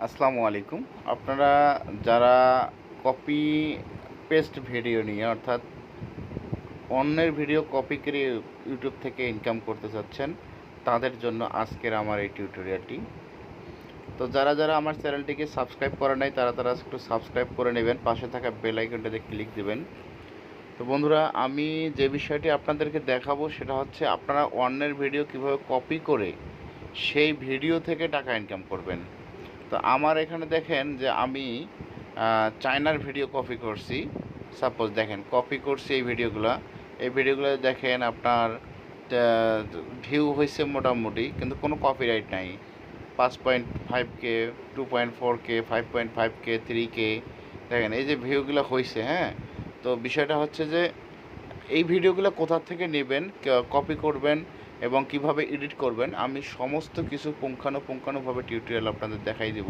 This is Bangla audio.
আসসালামু আলাইকুম। আপনারা যারা কপি পেস্ট ভিডিও নিয়ে অর্থাৎ অন্যের ভিডিও কপি করে ইউটিউব থেকে ইনকাম করতে চাচ্ছেন, তাদের জন্য আজকের আমার এই টিউটোরিয়ালটি। তো যারা আমার চ্যানেলটিকে সাবস্ক্রাইব করে নাই তারা একটু সাবস্ক্রাইব করে নেবেন, পাশে থাকা বেল আইকনটাতে ক্লিক দিবেন। তো বন্ধুরা, আমি যে বিষয়টি আপনাদেরকে দেখাবো সেটা হচ্ছে আপনারা অন্যের ভিডিও কিভাবে কপি করে সেই ভিডিও থেকে টাকা ইনকাম করবেন। তো আমার এখানে দেখেন যে আমি চায়নার ভিডিও কপি করছি। সাপোজ দেখেন কপি করছি এই ভিডিওগুলো দেখেন আপনার ভিউ হয়েছে মোটামুটি, কিন্তু কোনো কপিরাইট নাই। 5.5K, 2.4K, 5.5K, 3K, দেখেন এই যে ভিউগুলো হয়েছে। হ্যাঁ, তো বিষয়টা হচ্ছে যে এই ভিডিওগুলো কোথা থেকে নেবেন, কপি করবেন এবং কিভাবে এডিট করবেন, আমি সমস্ত কিছু পুঙ্খানুপুঙ্খানুভাবে টিউটোরিয়াল আপনাদের দেখাই দেব।